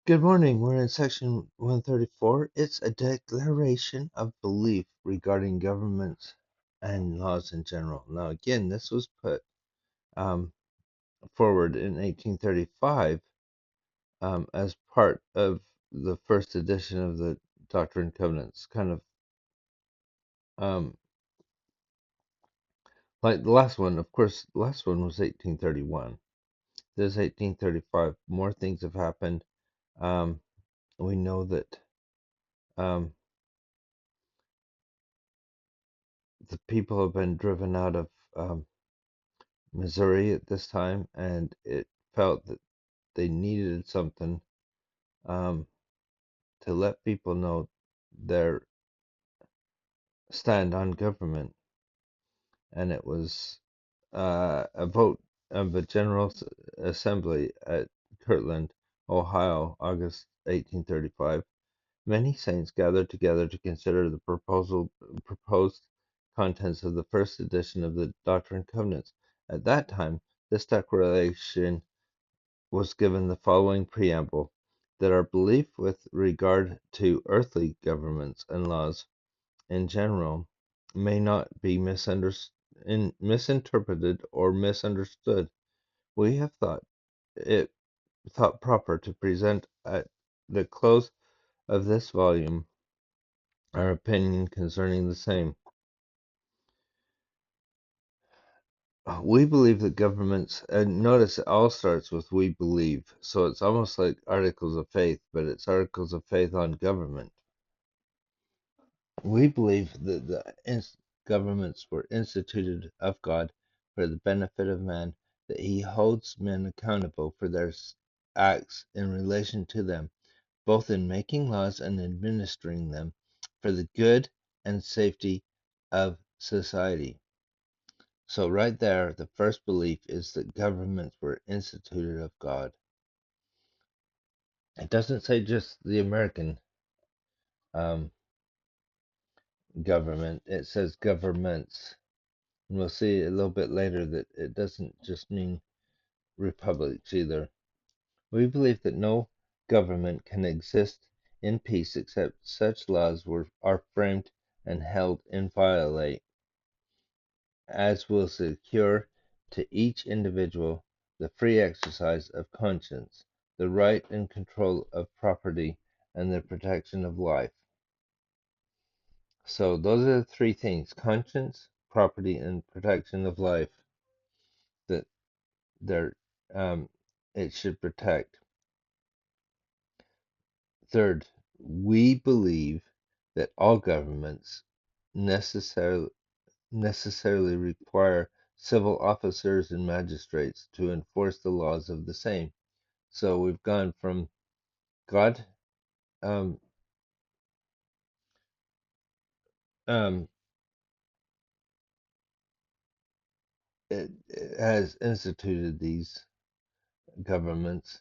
Good morning. We're in section 134. It's a declaration of belief regarding governments and laws in general. Now, again, this was put um, forward in 1835 as part of the first edition of the Doctrine and Covenants, kind of um, like the last one. Of course, the last one was 1831. This is 1835. More things have happened. Um, we know that. Um, the people have been driven out of Missouri at this time, and it felt that they needed something um, to let people know their stand on government. And it was a vote of a General Assembly at Kirtland, Ohio, August 1835. Many saints gathered together to consider the proposed contents of the first edition of the Doctrine and Covenants. At that time, this declaration was given the following preamble: that our belief with regard to earthly governments and laws in general may not be misinterpreted or misunderstood. We have thought proper to present at the close of this volume our opinion concerning the same. We believe that governments, and notice it all starts with we believe, so it's almost like articles of faith, but it's articles of faith on government. We believe that governments were instituted of God for the benefit of man, that he holds men accountable for their acts in relation to them, both in making laws and administering them for the good and safety of society. So, right there, the first belief is that governments were instituted of God. It doesn't say just the American um, government, it says governments. And we'll see a little bit later that it doesn't just mean republics either. We believe that no government can exist in peace except such laws are framed and held inviolate as will secure to each individual the free exercise of conscience, the right and control of property, and the protection of life. So those are the three things: conscience, property, and protection of life that they're it should protect. Third, we believe that all governments necessarily require civil officers and magistrates to enforce the laws of the same. So we've gone from God um, um, it has instituted these governments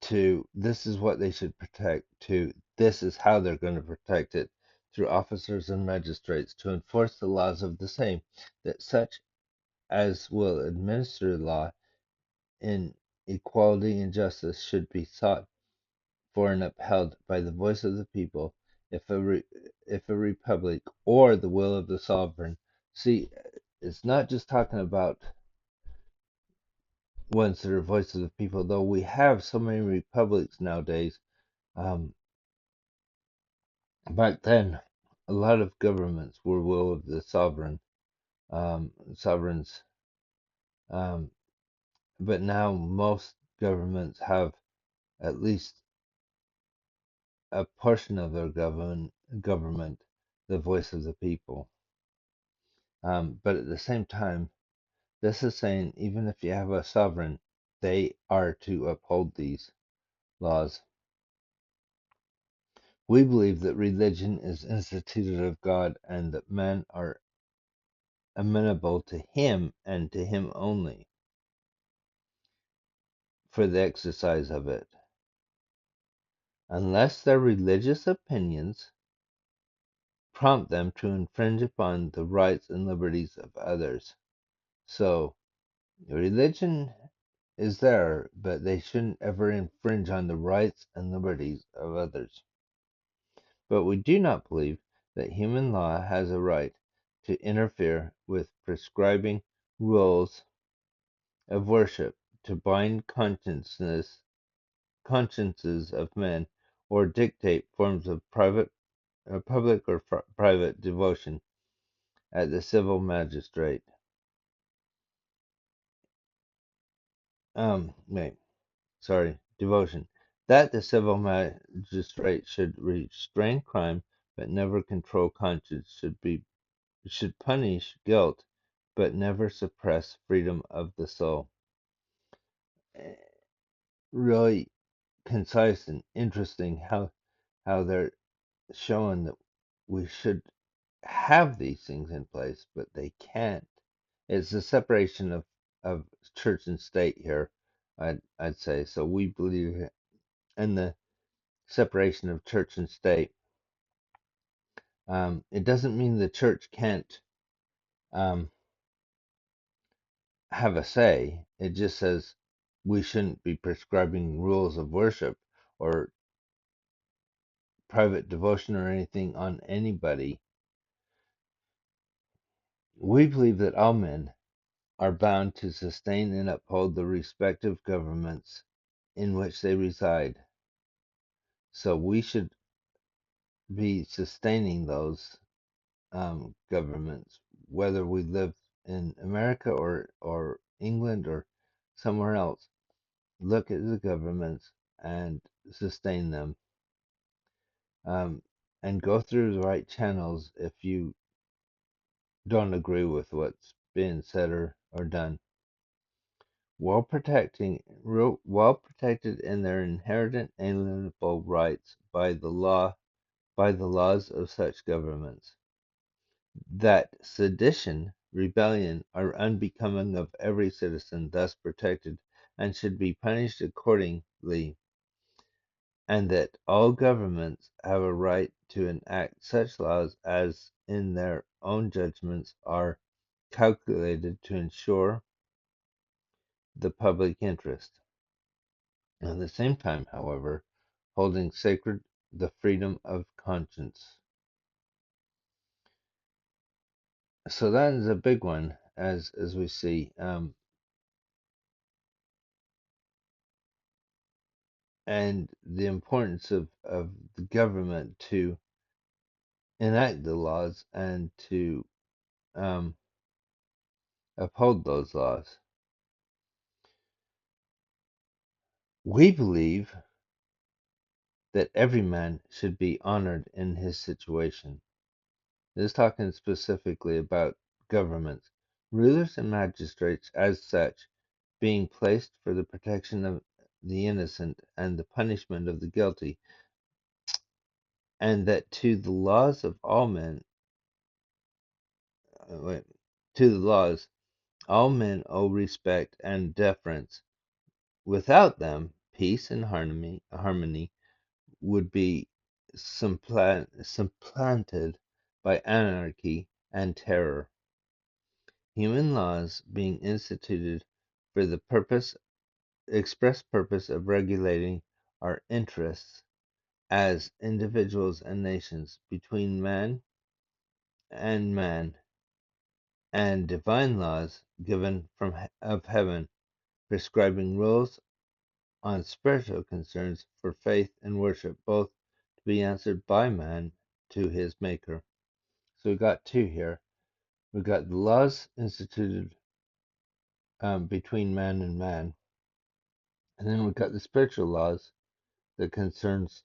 to this is what they should protect, to this is how they're going to protect it through officers and magistrates to enforce the laws of the same, that such as will administer law in equality and justice should be sought for and upheld by the voice of the people, if a republic or the will of the sovereign. See, it's not just talking about ones that are voice of the people, though we have so many republics nowadays. Um, Back then, a lot of governments were will of the sovereigns, um, but now most governments have at least a portion of their government the voice of the people. But at the same time, this is saying even if you have a sovereign, they are to uphold these laws. We believe that religion is instituted of God and that men are amenable to Him and to Him only for the exercise of it, unless their religious opinions prompt them to infringe upon the rights and liberties of others. So, religion is there, but they shouldn't ever infringe on the rights and liberties of others. But we do not believe that human law has a right to interfere with prescribing rules of worship, to bind consciences of men, or dictate forms of public or private devotion at the civil magistrate. Wait, sorry, devotion. That the civil magistrate should restrain crime but never control conscience, should punish guilt but never suppress freedom of the soul. Really concise and interesting how they're showing that we should have these things in place, but they can't. It's the separation of church and state here, I'd say. So we believe in the separation of church and state. It doesn't mean the church can't um, have a say. It just says we shouldn't be prescribing rules of worship or private devotion or anything on anybody. We believe that all men are bound to sustain and uphold the respective governments in which they reside. So we should be sustaining those governments, whether we live in America or England or somewhere else. Look at the governments and sustain them, and go through the right channels if you don't agree with what's being said or done, while protected in their inherent inalienable rights by the laws of such governments. That sedition, rebellion, are unbecoming of every citizen thus protected, and should be punished accordingly, and that all governments have a right to enact such laws as, in their own judgments, are calculated to ensure the public interest. At the same time, however, holding sacred the freedom of conscience. So that is a big one, as we see, and the importance of the government to enact the laws and to um, uphold those laws. We believe that every man should be honored in his situation. This is talking specifically about governments, rulers and magistrates as such, being placed for the protection of the innocent and the punishment of the guilty, and that to the laws of all men, wait, to the laws, all men owe respect and deference. Without them, peace and harmony would be supplanted by anarchy and terror. Human laws being instituted for the express purpose of regulating our interests as individuals and nations between man, and divine laws given from of heaven prescribing rules on spiritual concerns for faith and worship, both to be answered by man to his maker. So we got two here. We got the laws instituted between man and man, and then we got the spiritual laws that concerns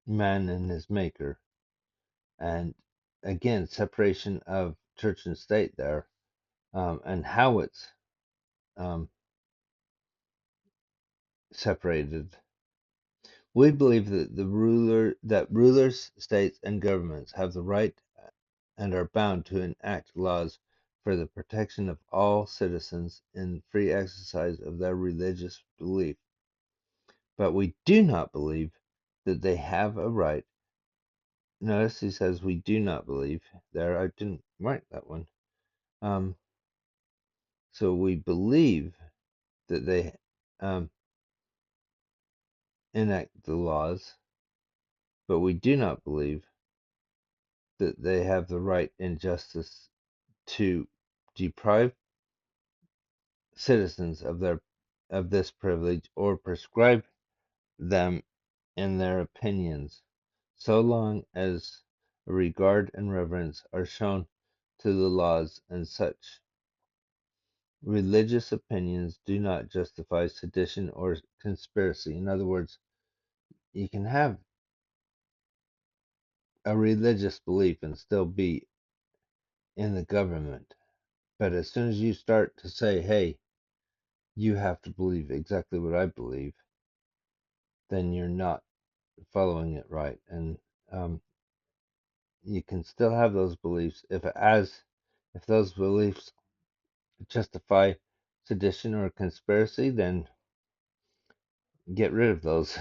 man and his maker. And again, separation of church and state there, and how it's um, separated. We believe that rulers, states, and governments have the right and are bound to enact laws for the protection of all citizens in free exercise of their religious belief. But we do not believe that they have a right. Notice he says we do not believe. There, I didn't write that one. So we believe that they enact the laws, but we do not believe that they have the right and justice to deprive citizens of this privilege or prescribe them in their opinions, so long as regard and reverence are shown to the laws, and such religious opinions do not justify sedition or conspiracy. In other words, you can have a religious belief and still be in the government, but as soon as you start to say, hey, you have to believe exactly what I believe, then you're not following it right. And um, you can still have those beliefs if those beliefs justify sedition or conspiracy, then get rid of those.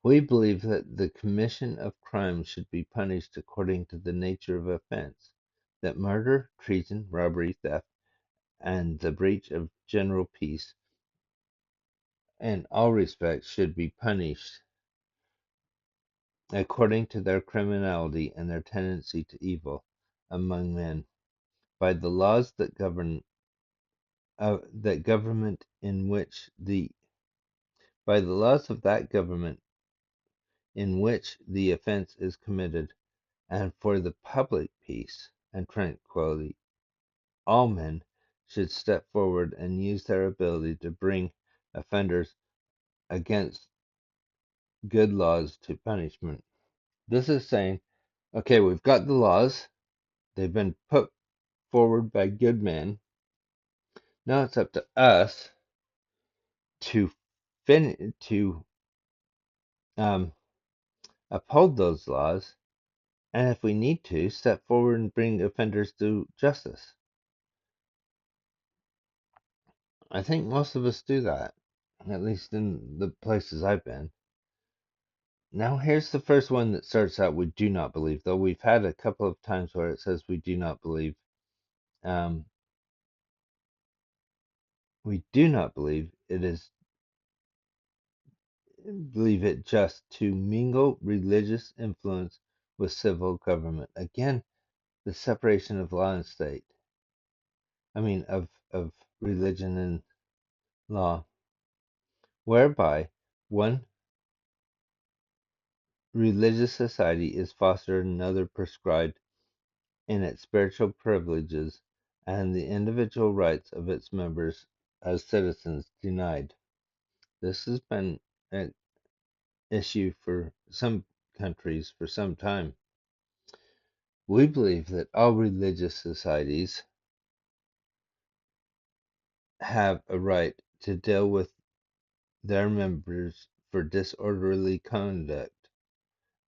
We believe that the commission of crime should be punished according to the nature of offense, that murder, treason, robbery, theft, and the breach of general peace in all respects should be punished according to their criminality and their tendency to evil among men, by the laws that government in which the by the laws of that government in which the offense is committed, and for the public peace and tranquility, all men should step forward and use their ability to bring offenders against good laws to punishment. This is saying, okay, we've got the laws, they've been put forward by good men. Now it's up to us to to um, uphold those laws, and if we need to, step forward and bring offenders to justice. I think most of us do that, at least in the places I've been. Now, here's the first one that starts out, we do not believe, though we've had a couple of times where it says we do not believe. Um, we do not believe it just to mingle religious influence with civil government. Again, the separation of law and state. I mean, of religion and law, whereby one religious society is fostered and another prescribed in its spiritual privileges, and the individual rights of its members as citizens denied. This has been an issue for some countries for some time. We believe that all religious societies have a right to deal with their members for disorderly conduct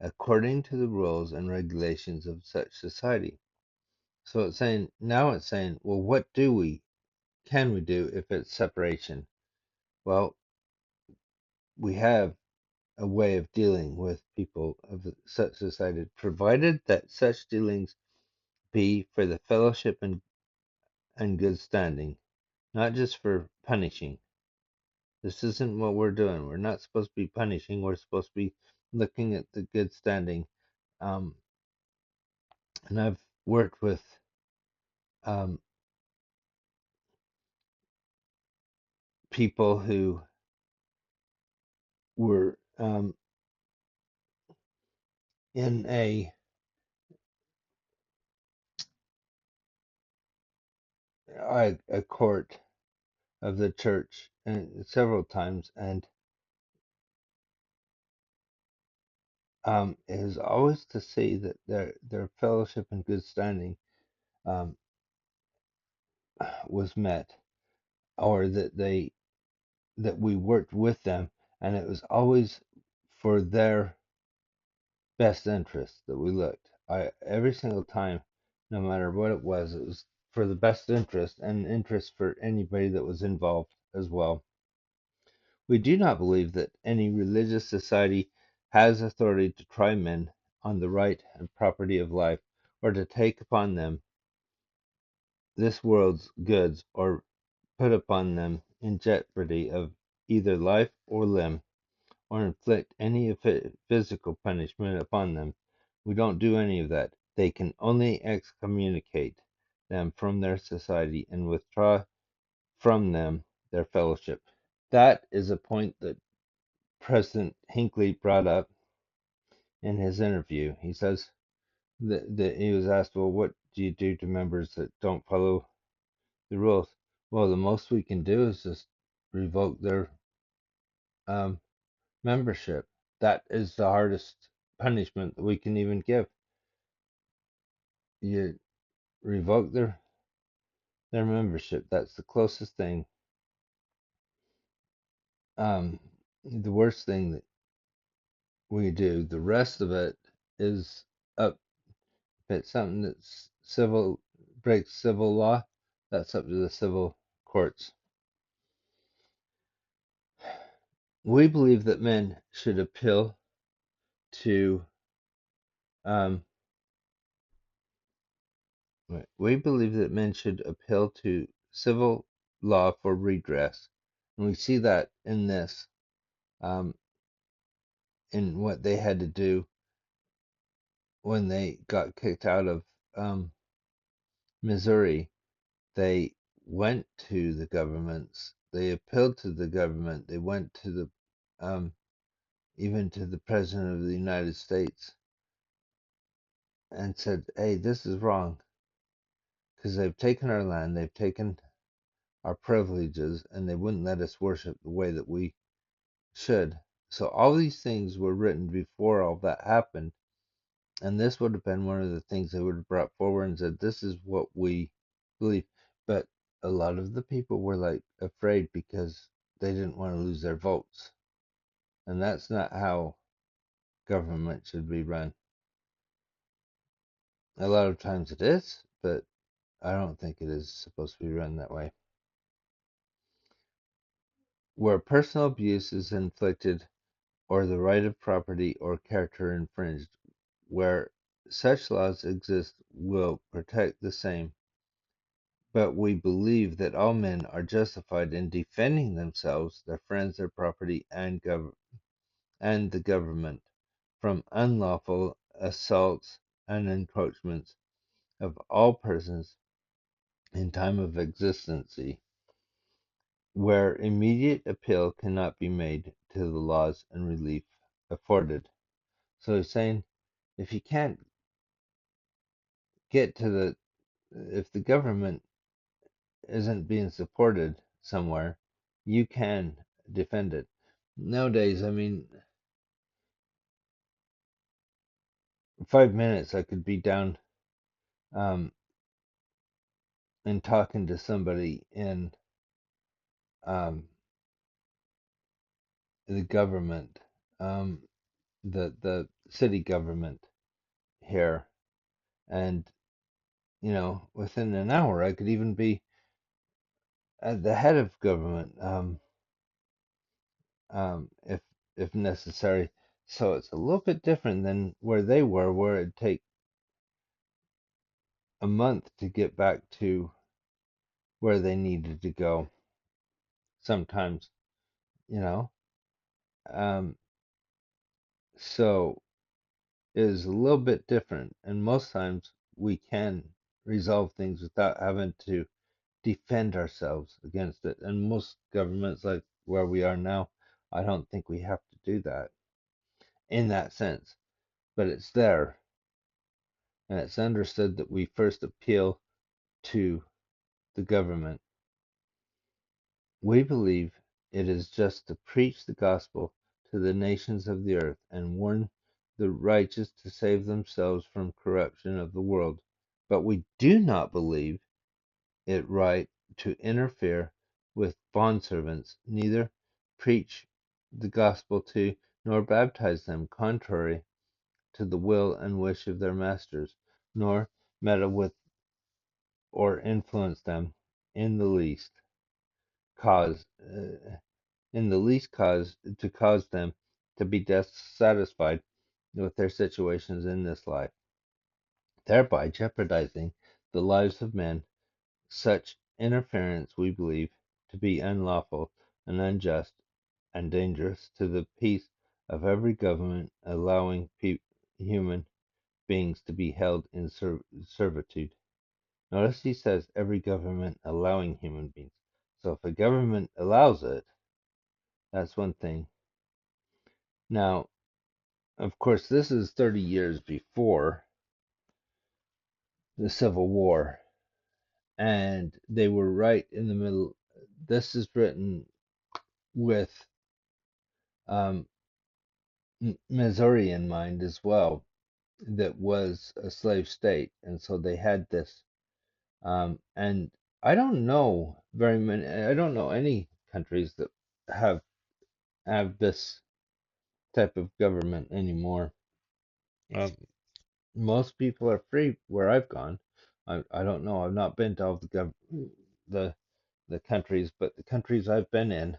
according to the rules and regulations of such society. So it's saying, well, what can we do if it's separation? Well, we have a way of dealing with people of such society, provided that such dealings be for the fellowship and good standing, not just for punishing. This isn't what we're doing. We're not supposed to be punishing. We're supposed to be looking at the good standing. Um, and I've worked with um, people who were in a court of the church and several times, and it is always to see that their fellowship and good standing um, was met, or that we worked with them, and it was always for their best interest that we looked. Every single time, no matter what it was for the best interest and interest for anybody that was involved as well. We do not believe that any religious society has authority to try men on the right and property of life, or to take upon them this world's goods, or put upon them in jeopardy of either life or limb, or inflict any physical punishment upon them. We don't do any of that. They can only excommunicate them from their society and withdraw from them their fellowship. That is a point that President Hinckley brought up in his interview. He says that he was asked, well, what do you do to members that don't follow the rules? Well, the most we can do is just revoke their um, membership. That is the hardest punishment that we can even give. You revoke their membership. That's the closest thing. The worst thing that we do. The rest of it is up. If it's something that's civil, breaks civil law, that's up to the civil courts. We believe that men should appeal to um, we believe that men should appeal to civil law for redress, and we see that in this, in what they had to do when they got kicked out of Missouri. They went to the governments. They appealed to the government. They went to the even to the president of the United States and said, "Hey, this is wrong because they've taken our land, they've taken our privileges, and they wouldn't let us worship the way that we should." So all these things were written before all that happened, and this would have been one of the things they would have brought forward and said, "This is what we believe." But a lot of the people were like afraid because they didn't want to lose their votes, and that's not how government should be run. A lot of times it is, but I don't think it is supposed to be run that way. Where personal abuse is inflicted or the right of property or character infringed, where such laws exist will protect the same. But we believe that all men are justified in defending themselves, their friends, their property, and the government from unlawful assaults and encroachments of all persons in time of exigency, where immediate appeal cannot be made to the laws and relief afforded. So he's saying if you can't get to if the government isn't being supported somewhere, you can defend it. Nowadays, I mean, 5 minutes I could be down um, and talking to somebody in um, the government, um, the city government here, and within an hour I could even be at the head of government, if necessary. So it's a little bit different than where they were, where it'd take a month to get back to where they needed to go. Sometimes, you know, um, so it is a little bit different, and most times we can resolve things without having to defend ourselves against it. And most governments, like where we are now, I don't think we have to do that in that sense. But it's there, and it's understood that we first appeal to the government. We believe it is just to preach the gospel to the nations of the earth and warn the righteous to save themselves from corruption of the world. But we do not believe it right to interfere with bondservants, neither preach the gospel to nor baptize them contrary to the will and wish of their masters, nor meddle with or influence them in the least cause to cause them to be dissatisfied with their situations in this life, thereby jeopardizing the lives of men. Such interference, we believe, to be unlawful and unjust and dangerous to the peace of every government, allowing human beings to be held in servitude. Notice he says every government allowing human beings. So if a government allows it, that's one thing. Now, of course, this is 30 years before the Civil War, and they were right in the middle. This is written with um, Missouri in mind as well, that was a slave state, and so they had this. And I don't know very many. I don't know any countries that have this type of government anymore. Um, most people are free where I've gone. I don't know. I've not been to all the the countries, but the countries I've been in,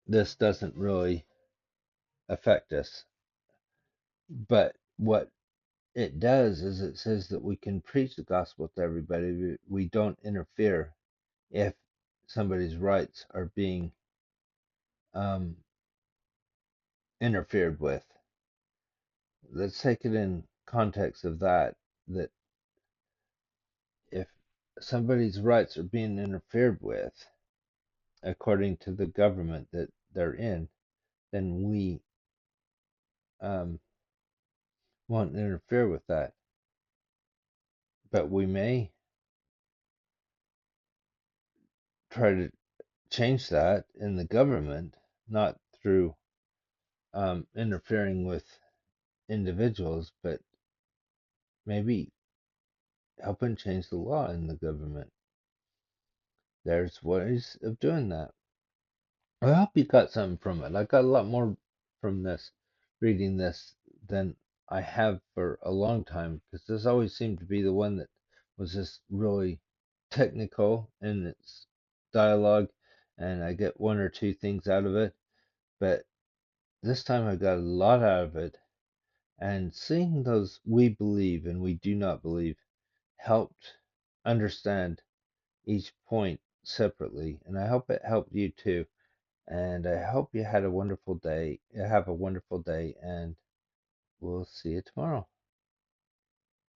this doesn't really affect us. But what it does is it says that we can preach the gospel to everybody. We don't interfere if somebody's rights are being um, interfered with. Let's take it in context of that if somebody's rights are being interfered with according to the government that they're in, then we um, won't interfere with that. But we may try to change that in the government, not through interfering with individuals, but maybe helping change the law in the government. There's ways of doing that. I hope you got something from it. I got a lot more from this, reading this, than I have for a long time, because this always seemed to be the one that was just really technical in its dialogue, and I get one or two things out of it. But this time I got a lot out of it, and seeing those we believe and we do not believe helped understand each point separately, and I hope it helped you too. And I hope you had a wonderful day. Have a wonderful day, and we'll see you tomorrow.